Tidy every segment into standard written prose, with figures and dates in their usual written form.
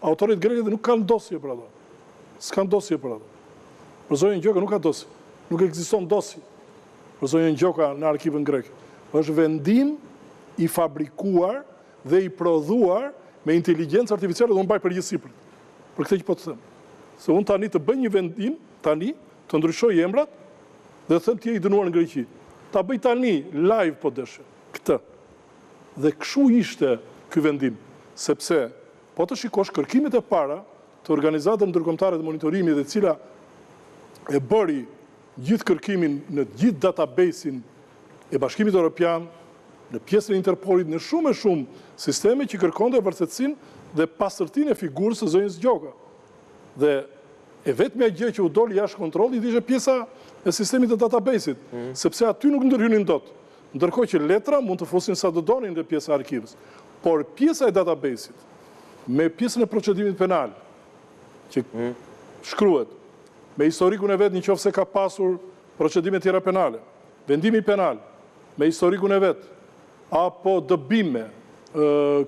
autorit greke nuk kanë dosje për ato. S'kan dosje për ato. Për zonjën Gjoka nuk ka dosje. Nuk ekziston dosje për zonjën Gjoka në arkivën greke. Është vendim i fabrikuar dhe i prodhuar me inteligjencë artificiale dhe unë baj përgjithësi për këtë që po të them. Se unë tani të bëj një vendim, tani, të ndryshoj emrat dhe them ti je i dënuar në Greqi. Ta bëj tani live po dëshë, këtë. Dhe kështu ishte ky vendim, sepse po të shikosh kërkimet e para të organizatës ndërkombëtare të monitorimit dhe cila e bëri gjithë kërkimin në gjithë database-in e Bashkimit Evropian, në pjesën e Interpolit, në shumë e shumë sisteme që kërkonte vërtetësinë dhe pastërtinë e figurës së zonjës Gjoka. Dhe e vetmja gjë që u doli jashtë kontrollit ishte pjesa e sistemit të database-it, sepse aty nuk ndërhynin dot. Ndërkohë që letra mund të fusin sa do donin në pjesa e arkivës. Por pjesa e database-it, me pjesën e procedimit penal, që shkruhet, me historikun e vetë në qoftë se ka pasur procedime tjera penale, vendimi penal, me historikun e vetë, apo dëbime,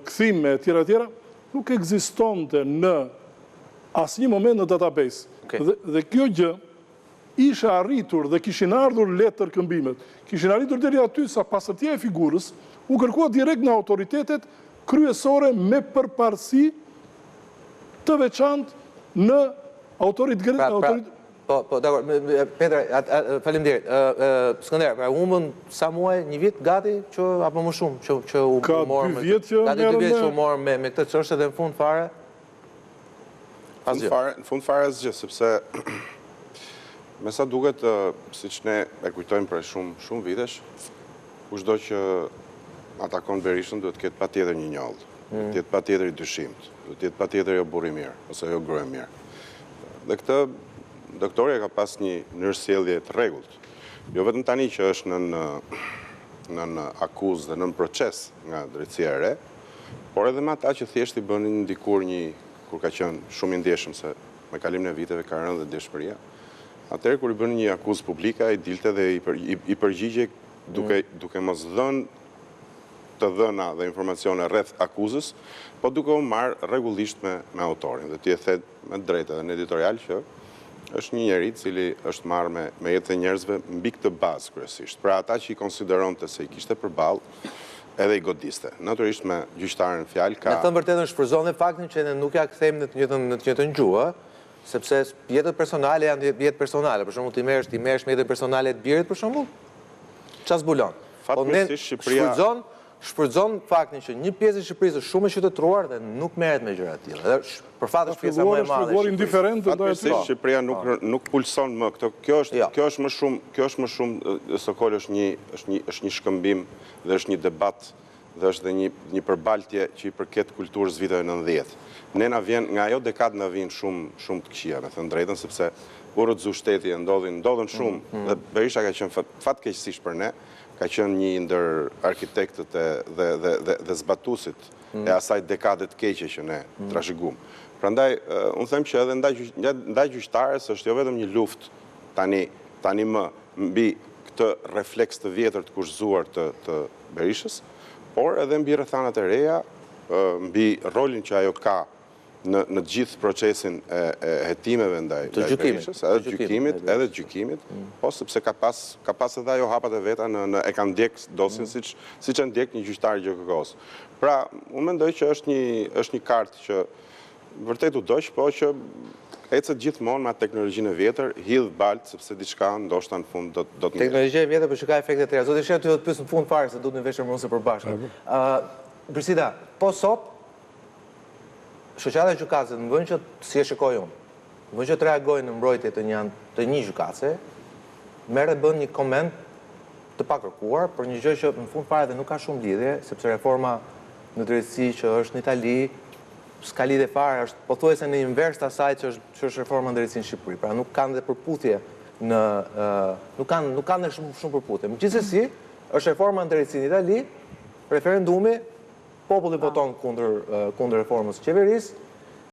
kthime, tjera, nuk ekzistonte në asnjë moment në database. Dhe kjo gjë ishe arritur dhe kishin ardhur letër këmbimet. Kishin arritur deri aty sa pastërtia e figurës u kërkua direkt nga autoritetet kryesore me përparësi të veçantë në autorit grek. Po, dakor, Petra, faleminderit. Skënder, pra humbën sa muaj, një vit gati që apo më shumë që u morën me. Gati 2 vjet që u morën me këtë çështje dhe në fund fare. Në fund fare asgjë, sepse me sa duket, siç ne e kujtojmë për shumë vitesh, kushdo që atakon Berishën duhet të ketë patjetër një njollë, duhet të ketë patjetër i dyshimt, duhet të ketë patjetër jo burr i mirë ose jo grua e mirë. Dhe këtë doktoria ka pas një mënyrë sjellje të rregullt. Jo vetëm tani që është në akuzë dhe në proces nga drejtësia e re, por edhe me ata që thjesht i bënin dikur kur ka qenë shumë i ndjeshëm se me kalimin e viteve ka rënë dhe dëshpëria. Atëherë kur i bënin një akuzë publike, ai dilte dhe i përgjigje duke mos dhënë të dhëna dhe informacione rreth akuzës, po duke u marrë rregullisht me autorin. Dhe ti e the me drejtë edhe në editorial që është një njeri cili është marrë me jetën e njerëzve mbi këtë bazë kryesisht. Pra ata që i konsideronte se i kishte përballë, edhe i godiste. Natyrisht me gjyqtarën fjalë ka. Me thënë vërtetën shfrytëzon dhe faktin që ne nuk ja kthejmë në të njëjtën gjuhë, sepse jetët personale janë jetë personale. Për shembull, ti merresh me jetën personale të birit, për shembull, çfarë zbulon? Fatmirësisht Shqipëria shfrytëzon faktin që një pjesë e Shqipërisë është shumë e qytetëruar dhe nuk merret me gjëra të tilla. Dhe për fat është pjesa më e madhe. Fatmirësisht Shqipëria nuk pulson më këtë. Kjo është më shumë Sokol është një shkëmbim dhe është një debat dhe është dhe një përbaltje që i përket kulturës viteve 90. Ne na vjen nga ajo dekadë na vijnë shumë të këqija, me thënë drejtën, sepse u rrëzu shteti, ndodhin shumë dhe Berisha ka qenë fatkeqësisht për ne, ka qenë një ndër arkitektët dhe zbatuesit e asaj dekade të keqe që ne trashëguam. Prandaj, unë them që edhe ndaj gjyqtarës është jo vetëm një luftë tani më mbi këtë refleks të vjetër të kushzuar të Berishës, por edhe mbi rrethanat e reja, mbi rolin që ajo ka në gjithë procesin e hetimeve ndaj Berishës, edhe gjykimit, po sepse ka pas edhe ajo hapat e veta e ka ndjek dosin siç e ndjek një gjyqtar GKK-s. Pra, unë mendoj që është një kartë që vërtet u doq, po që ecet gjithmonë me teknologjinë e vjetër, hidh balt sepse diçka ndoshta në fund do të ngjesh. Teknologjia e vjetër për shkak efekte të reja. Zoti Shef, ty do të pyes në fund fare se do të veshëm mëse përbashkët. Prisida, po sot shoqata e gjykatësit në vend që si e shikoj unë, në vend që të reagojnë në mbrojtje të një gjykatëse, merr dhe bën një koment të pakërkuar për një gjë që në fund fare dhe nuk ka shumë lidhje, sepse reforma në drejtësi që është në Itali s'ka lidhje fare, është pothuajse në invers të asaj që është reforma në drejtësinë në Shqipëri. Pra nuk kanë dhe përputhje nuk kanë dhe shumë përputhje. Megjithësesi, është reforma në drejtësinë në Itali, referendumi, populli voton kundër reformës së qeverisë,